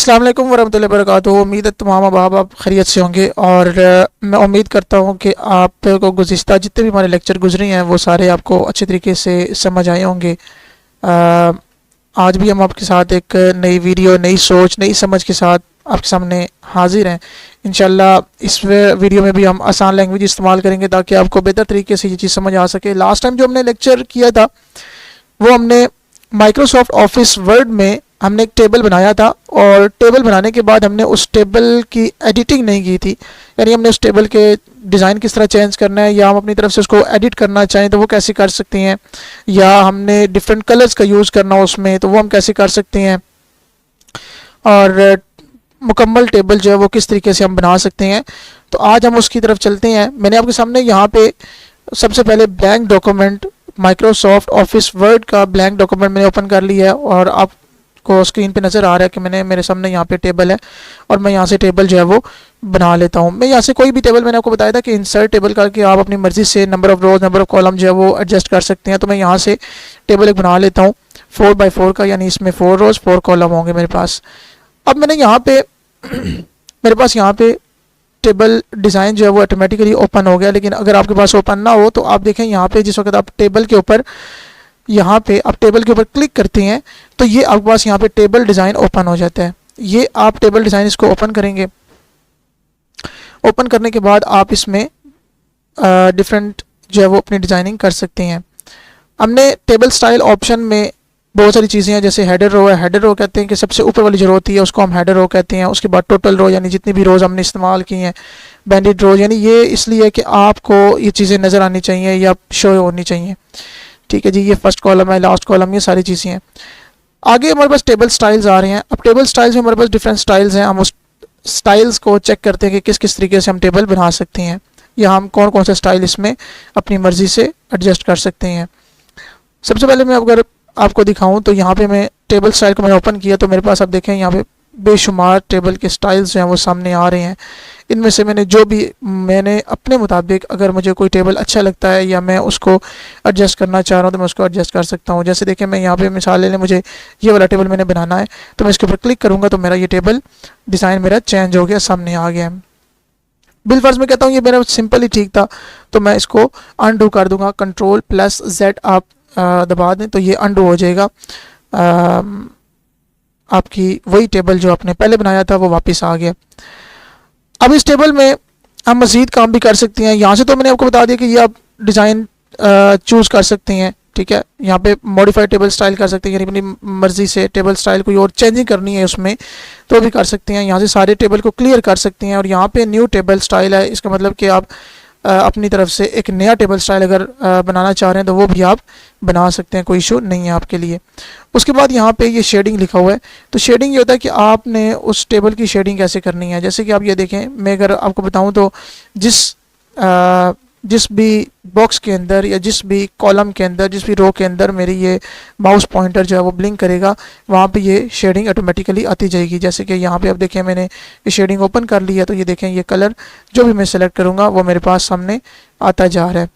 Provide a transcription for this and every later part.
अस्सलाम वालेकुम वरहमतुल्लाहि वबरकातुहू। उम्मीद है तमाम अहबाब आप खैरियत से होंगे और मैं उम्मीद करता हूँ कि आपको गुज़िश्ता जितने भी हमारे लेक्चर गुजरे हैं वो सारे आपको अच्छे तरीके से समझ आए होंगे। आज भी हम आपके साथ एक नई वीडियो, नई सोच, नई समझ के साथ आपके सामने हाजिर हैं। इंशाल्लाह इस वीडियो में भी हम आसान लैंग्वेज इस्तेमाल करेंगे ताकि आपको बेहतर तरीके से ये चीज़ समझ आ सके। लास्ट टाइम जो हमने लेक्चर किया था वो हमने माइक्रोसॉफ्ट ऑफिस वर्ड में हमने एक टेबल बनाया था और टेबल बनाने के बाद हमने उस टेबल की एडिटिंग नहीं की थी, यानी हमने उस टेबल के डिज़ाइन किस तरह चेंज करना है या हम अपनी तरफ से उसको एडिट करना चाहें तो वो कैसे कर सकते हैं, या हमने डिफरेंट कलर्स का यूज़ करना हो उसमें तो वो हम कैसे कर सकते हैं, और मुकम्मल टेबल जो है वो किस तरीके से हम बना सकते हैं। तो आज हम उसकी तरफ चलते हैं। मैंने आपके सामने यहाँ पे सबसे पहले blank document, Microsoft office word का ब्लैंक डॉक्यूमेंट मैंने ओपन कर लिया है और आपको स्क्रीन पे नज़र आ रहा है कि मेरे सामने यहाँ पे टेबल है और मैं यहाँ से टेबल जो है वो बना लेता हूँ। मैं यहाँ से कोई भी टेबल, मैंने आपको बताया था कि इंसर्ट टेबल करके आप अपनी मर्ज़ी से number of rows, number of column जो है वो एडजस्ट कर सकते हैं। तो मैं यहाँ से टेबल एक बना लेता हूँ 4x4 का, यानी इसमें 4 रोज़ 4 कॉलम होंगे मेरे पास। अब मैंने यहाँ पे मेरे पास यहाँ पे टेबल डिज़ाइन जो है वो ऑटोमेटिकली ओपन हो गया। लेकिन अगर आपके पास ओपन ना हो तो आप देखें यहाँ पे जिस वक्त आप टेबल के ऊपर क्लिक करते हैं तो ये आपके पास यहाँ पे टेबल डिज़ाइन ओपन हो जाता है। ये आप टेबल डिज़ाइन इसको ओपन करेंगे। ओपन करने के बाद आप इसमें डिफरेंट जो है वो अपनी डिज़ाइनिंग कर सकते हैं। हमने टेबल स्टाइल ऑप्शन में बहुत सारी चीज़ें हैं, जैसे हेडर रो है। हेडर रो कहते हैं कि सबसे ऊपर वाली जो रो होती है उसको हम हेडर रो कहते हैं। उसके बाद टोटल रो, यानी जितनी भी रोज़ हमने इस्तेमाल की हैं। बैंडेड रो, यानी ये इसलिए कि आपको ये चीज़ें नज़र आनी चाहिए या शो होनी चाहिए। ठीक है जी, ये फर्स्ट कॉलम है, लास्ट कॉलम, ये सारी चीज़ें हैं। आगे हमारे पास टेबल स्टाइल्स आ रहे हैं। अब टेबल स्टाइल्स में हमारे पास डिफरेंट स्टाइल्स हैं। हम उस स्टाइल्स को चेक करते हैं कि किस किस तरीके से हम टेबल बना सकते हैं या हम कौन कौन सा स्टाइल इसमें अपनी मर्ज़ी से एडजस्ट कर सकते हैं। सबसे पहले मैं अगर आपको दिखाऊं तो यहाँ पे मैं टेबल स्टाइल को मैंने ओपन किया तो मेरे पास आप देखें यहाँ पे बेशुमार टेबल के स्टाइल्स जो हैं वो सामने आ रहे हैं। इनमें से मैंने अपने मुताबिक, अगर मुझे कोई टेबल अच्छा लगता है या मैं उसको एडजस्ट करना चाह रहा हूँ तो मैं उसको एडजस्ट कर सकता हूँ। जैसे देखें, मैं यहाँ पे मिसाल ले लें, मुझे ये वाला टेबल मैंने बनाना है तो मैं इसके ऊपर क्लिक करूँगा तो मेरा ये टेबल डिज़ाइन मेरा चेंज हो गया, सामने आ गया है। बिलफर्ज में कहता हूँ ये मेरा सिंपल ही ठीक था तो मैं इसको अनडू कर दूँगा। Ctrl+Z आप दबा दें तो ये अनडू हो जाएगा। आपकी वही टेबल जो आपने पहले बनाया था वो वापस आ गया। अब इस टेबल में हम मज़ीद काम भी कर सकते हैं। यहाँ से तो मैंने आपको बता दिया कि ये आप डिज़ाइन चूज़ कर सकते हैं। ठीक है, यहाँ पे मॉडिफाइड टेबल स्टाइल कर सकते हैं, यानी अपनी मर्ज़ी से टेबल स्टाइल कोई और चेंजिंग करनी है उसमें तो भी कर सकते हैं। यहाँ से सारे टेबल को क्लियर कर सकते हैं और यहाँ पे न्यू टेबल स्टाइल है। इसका मतलब कि आप अपनी तरफ से एक नया टेबल स्टाइल अगर बनाना चाह रहे हैं तो वो भी आप बना सकते हैं, कोई इशू नहीं है आपके लिए। उसके बाद यहाँ पे ये शेडिंग लिखा हुआ है। तो शेडिंग ये होता है कि आपने उस टेबल की शेडिंग कैसे करनी है। जैसे कि आप ये देखें, मैं अगर आपको बताऊँ तो जिस भी बॉक्स के अंदर या जिस भी कॉलम के अंदर, जिस भी रो के अंदर मेरी ये माउस पॉइंटर जो है वो ब्लिंक करेगा वहाँ पे ये शेडिंग ऑटोमेटिकली आती जाएगी। जैसे कि यहाँ पे आप देखें, मैंने ये शेडिंग ओपन कर ली है तो ये देखें ये कलर जो भी मैं सेलेक्ट करूँगा वो मेरे पास सामने आता जा रहा है।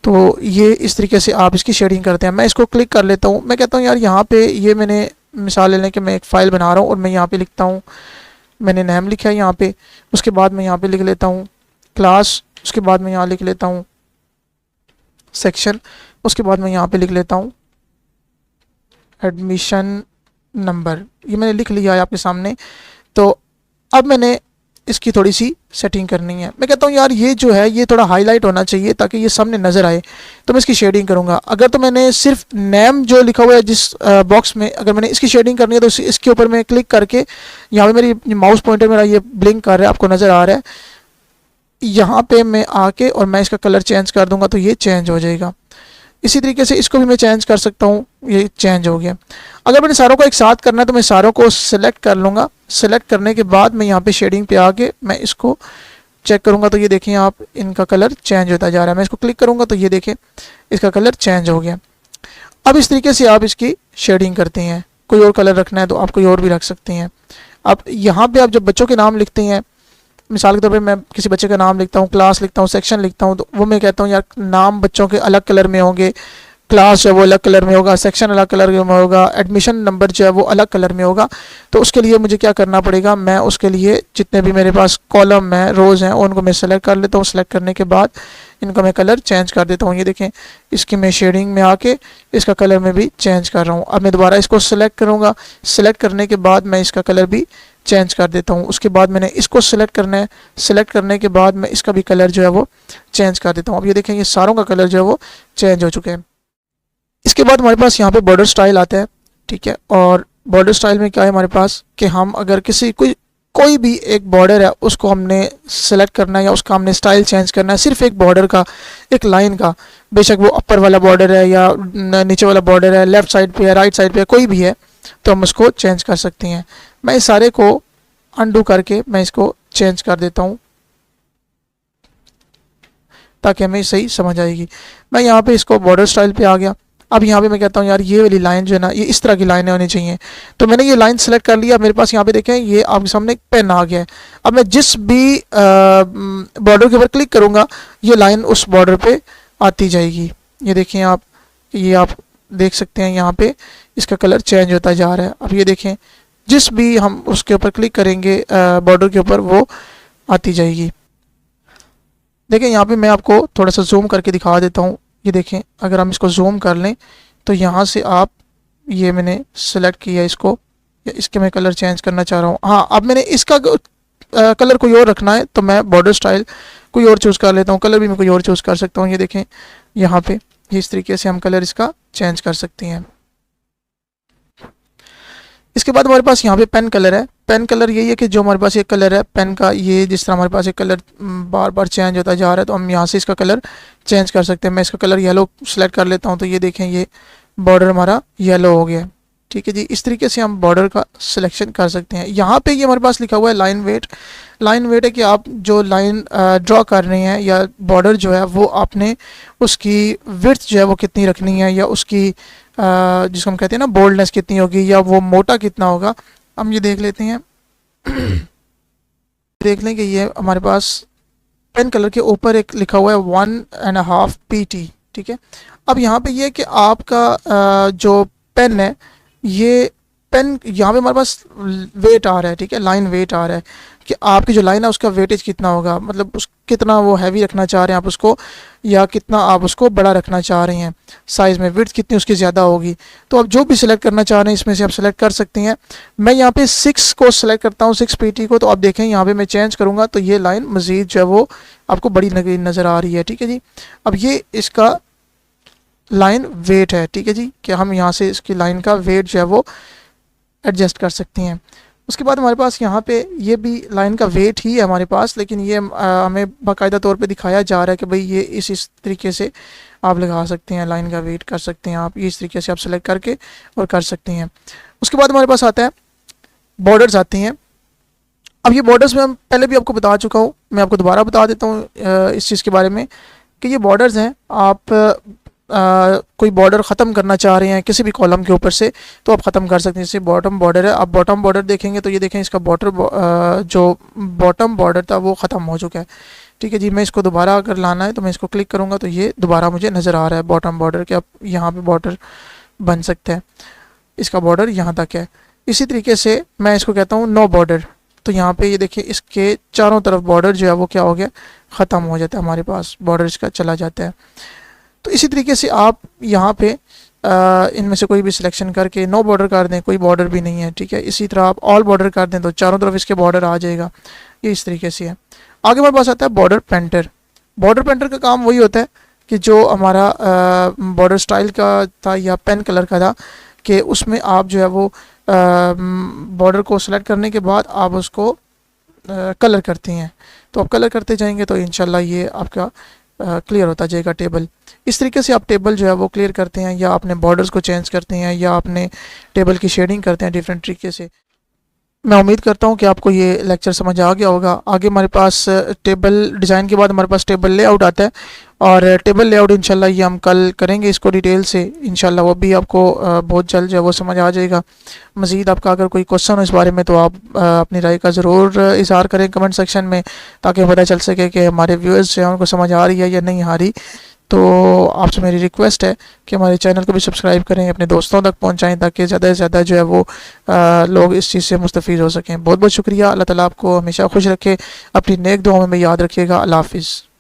तो ये इस तरीके से आप इसकी शेडिंग करते हैं। मैं इसको क्लिक कर लेता हूँ। मैं कहता हूँ यार यहाँ पर ये मैंने मिसाल ले लें कि मैं एक फ़ाइल बना रहा हूँ और मैं यहाँ पर लिखता हूँ, मैंने नेम लिखा है यहाँ पर। उसके बाद मैं यहाँ पर लिख लेता हूँ क्लास, उसके बाद मैं यहाँ लिख लेता हूँ सेक्शन, उसके बाद मैं यहाँ पे लिख लेता हूँ एडमिशन नंबर। ये मैंने लिख लिया है आपके सामने। तो अब मैंने इसकी थोड़ी सी सेटिंग करनी है। मैं कहता हूँ यार ये जो है ये थोड़ा हाईलाइट होना चाहिए ताकि ये सामने नज़र आए, तो मैं इसकी शेडिंग करूँगा। अगर तो मैंने सिर्फ नेम जो लिखा हुआ है जिस बॉक्स में, अगर मैंने इसकी शेडिंग करनी है तो इसके ऊपर मैं क्लिक करके यहाँ पे मेरी माउस पॉइंटर मेरा ये ब्लिंक कर रहा है, आपको नज़र आ रहा है। यहाँ पे मैं आके और मैं इसका कलर चेंज कर दूंगा तो ये चेंज हो जाएगा। इसी तरीके से इसको भी मैं चेंज कर सकता हूँ, ये चेंज हो गया। अगर मैंने सारों को एक साथ करना है तो मैं सारों को सिलेक्ट कर लूँगा। सिलेक्ट करने के बाद मैं यहाँ पे शेडिंग पे आके मैं इसको चेक करूँगा तो ये देखें आप, इनका कलर चेंज होता जा रहा है। मैं इसको क्लिक करूँगा तो ये देखें इसका कलर चेंज हो गया। अब इस तरीके से आप इसकी शेडिंग करते हैं। कोई और कलर रखना है तो आप कोई और भी रख सकते हैं। अब यहाँ पर आप जब बच्चों के नाम लिखते हैं, मिसाल के तौर पे मैं किसी बच्चे का नाम लिखता हूँ, क्लास लिखता हूँ, सेक्शन लिखता हूँ, तो वो मैं कहता हूँ यार नाम बच्चों के अलग कलर में होंगे, क्लास जो है वो अलग कलर में होगा, सेक्शन अलग कलर में होगा, एडमिशन नंबर जो है वो अलग कलर में होगा। तो उसके लिए मुझे क्या करना पड़ेगा, मैं उसके लिए जितने भी मेरे पास कॉलम हैं, रोज़ हैं, उनको मैं सेलेक्ट कर लेता हूँ। सेलेक्ट करने के बाद इनका मैं कलर चेंज कर देता हूँ। ये देखें, इसकी मैं शेडिंग में आके इसका कलर मैं भी चेंज कर रहा हूँ। अब मैं दोबारा इसको सेलेक्ट करूँगा। सेलेक्ट करने के बाद मैं इसका कलर भी चेंज कर देता हूँ। उसके बाद मैंने इसको सेलेक्ट करना है। सेलेक्ट करने के बाद मैं इसका भी कलर जो है वो चेंज कर देता हूँ। अब ये देखें, ये सारों का कलर जो है वो चेंज हो चुके हैं। इसके बाद हमारे पास यहाँ पे बॉर्डर स्टाइल आता है, ठीक है। और बॉर्डर स्टाइल में क्या है हमारे पास कि हम अगर किसी कोई भी एक बॉर्डर है उसको हमने सेलेक्ट करना है या उसका हमने स्टाइल चेंज करना है, सिर्फ एक बॉर्डर का, एक लाइन का, बेशक वो अपर वाला बॉर्डर है या नीचे वाला बॉर्डर है, लेफ़्ट साइड पे है, राइट साइड पे है, कोई भी है, तो हम उसको चेंज कर सकते हैं। मैं इस सारे को अनडू करके मैं इसको चेंज कर देता हूँ ताकि हमें सही समझ आएगी। मैं यहाँ पे इसको बॉर्डर स्टाइल पे आ गया। अब यहाँ पे मैं कहता हूँ यार ये वाली लाइन जो है ना, ये इस तरह की लाइनें होनी चाहिए। तो मैंने ये लाइन सेलेक्ट कर लिया। मेरे पास यहाँ पे देखें, ये आपके सामने एक पेन आ गया है। अब मैं जिस भी बॉर्डर के ऊपर क्लिक करूँगा, ये लाइन उस बॉर्डर पे आती जाएगी। ये देखें आप, ये आप देख सकते हैं यहाँ पे इसका कलर चेंज होता जा रहा है। अब ये देखें, जिस भी हम उसके ऊपर क्लिक करेंगे बॉर्डर के ऊपर, वो आती जाएगी। देखें यहाँ पे मैं आपको थोड़ा सा जूम करके दिखा देता हूँ। ये देखें, अगर हम इसको जूम कर लें तो यहाँ से आप, ये मैंने सेलेक्ट किया इसको, या इसके मैं कलर चेंज करना चाह रहा हूँ। हाँ, अब मैंने इसका कलर कोई और रखना है तो मैं बॉर्डर स्टाइल कोई और चूज़ कर लेता हूँ। कलर भी मैं कोई और चूज़ कर सकता हूँ। ये देखें यहाँ पे, ये इस तरीके से हम कलर इसका चेंज कर सकते हैं। इसके बाद हमारे पास यहाँ पे पेन कलर है। पेन कलर यही है कि जो हमारे पास एक कलर है पेन का, ये जिस तरह हमारे पास एक कलर बार बार चेंज होता जा रहा है, तो हम यहाँ से इसका कलर चेंज कर सकते हैं। मैं इसका कलर येलो सेलेक्ट कर लेता हूँ। तो ये देखें, ये बॉर्डर हमारा येलो हो गया, ठीक है जी। इस तरीके से हम बॉर्डर का सिलेक्शन कर सकते हैं। यहाँ पे ये हमारे पास लिखा हुआ है लाइन वेट। लाइन वेट है कि आप जो लाइन ड्रॉ कर रहे हैं या बॉर्डर जो है वो आपने उसकी विड्थ जो है वो कितनी रखनी है, या उसकी जिसको हम कहते हैं ना बोल्डनेस कितनी होगी, या वो मोटा कितना होगा। हम ये देख लेते हैं। देख लें कि ये हमारे पास पेन कलर के ऊपर एक लिखा हुआ है 1.5 PT, ठीक है। अब यहाँ पे ये है कि आपका जो पेन है, ये पेन यहाँ पे हमारे पास वेट आ रहा है, ठीक है, लाइन वेट आ रहा है कि आपकी जो लाइन है उसका वेटेज कितना होगा, मतलब उस कितना वो हैवी रखना चाह रहे हैं आप उसको, या कितना आप उसको बड़ा रखना चाह रहे हैं साइज़ में, विड्थ कितनी उसकी ज़्यादा होगी। तो आप जो भी सिलेक्ट करना चाह रहे हैं इसमें से आप सेलेक्ट कर सकते हैं। मैं यहाँ पे 6 को सिलेक्ट करता हूँ, 6 PT को। तो आप देखें यहाँ पे मैं चेंज करूँगा तो ये लाइन मज़ीद जो है वो आपको बड़ी नज़र आ रही है, ठीक है जी। अब ये इसका लाइन वेट है, ठीक है जी, कि हम यहाँ से इसकी लाइन का वेट जो है वो एडजस्ट कर सकते हैं। उसके बाद हमारे पास यहाँ पे ये भी लाइन का वेट ही है हमारे पास, लेकिन ये हमें बाकायदा तौर पे दिखाया जा रहा है कि भाई ये इस तरीके से आप लगा सकते हैं, लाइन का वेट कर सकते हैं आप, ये इस तरीके से आप सेलेक्ट करके और कर सकते हैं। उसके बाद हमारे पास आता है बॉर्डर्स आते हैं। अब ये बॉर्डर्स में हम पहले भी आपको बता चुका हूँ, मैं आपको दोबारा बता देता हूँ इस चीज़ के बारे में कि ये बॉर्डर्स हैं। आप कोई बॉर्डर ख़त्म करना चाह रहे हैं किसी भी कॉलम के ऊपर से तो आप ख़त्म कर सकते हैं। जैसे बॉटम बॉर्डर है, आप बॉटम बॉर्डर देखेंगे तो ये देखें इसका जो बॉटम बॉर्डर था वो ख़त्म हो चुका है, ठीक है जी। मैं इसको दोबारा अगर लाना है तो मैं इसको क्लिक करूँगा तो ये दोबारा मुझे नज़र आ रहा है बॉटम बॉर्डर के। अब यहाँ पे बॉर्डर बन सकता है, इसका बॉर्डर यहाँ तक है। इसी तरीके से मैं इसको कहता हूँ नो बॉर्डर। तो यहाँ पे ये देखिए इसके चारों तरफ बॉर्डर जो है वो क्या हो गया, ख़त्म हो जाता है, हमारे पास बॉर्डर इसका चला जाता है। तो इसी तरीके से आप यहाँ पे इनमें से कोई भी सिलेक्शन करके नो बॉर्डर कर दें, कोई बॉर्डर भी नहीं है, ठीक है। इसी तरह आप ऑल बॉर्डर कर दें तो चारों तरफ इसके बॉर्डर आ जाएगा। ये इस तरीके से है। आगे हमारे पास आता है बॉर्डर पेंटर। बॉर्डर पेंटर का काम वही होता है कि जो हमारा बॉर्डर स्टाइल का था या पेन कलर का था, कि उसमें आप जो है वो बॉर्डर को सेलेक्ट करने के बाद आप उसको कलर करते हैं। तो आप कलर करते जाएंगे तो इंशाल्लाह ये आपका क्लियर होता जाएगा टेबल। इस तरीके से आप टेबल जो है वो क्लियर करते हैं, या अपने बॉर्डर्स को चेंज करते हैं, या अपने टेबल की शेडिंग करते हैं डिफरेंट तरीके से। मैं उम्मीद करता हूँ कि आपको ये लेक्चर समझ आ गया होगा। आगे हमारे पास टेबल डिज़ाइन के बाद हमारे पास टेबल लेआउट आता है, और टेबल लेआउट इंशाल्लाह ये हम कल करेंगे इसको डिटेल से इंशाल्लाह। वो भी आपको बहुत जल्द जो है वो समझ आ जाएगा। मज़ीद आपका अगर कोई क्वेश्चन हो इस बारे में तो आप अपनी राय का ज़रूर इज़हार करें कमेंट सेक्शन में, ताकि पता चल सके कि हमारे व्यूअर्स जो हैं उनको समझ आ रही है या नहीं आ रही। तो आपसे मेरी रिक्वेस्ट है कि हमारे चैनल को भी सब्सक्राइब करें, अपने दोस्तों तक पहुंचाएं ताकि ज़्यादा से ज़्यादा जो है वो लोग इस चीज़ से मुस्तफ़ीद हो सकें। बहुत बहुत शुक्रिया। अल्लाह ताला आपको हमेशा खुश रखे, अपनी नेक दुआओं में याद रखिएगा। अल्लाह हाफ़िज़।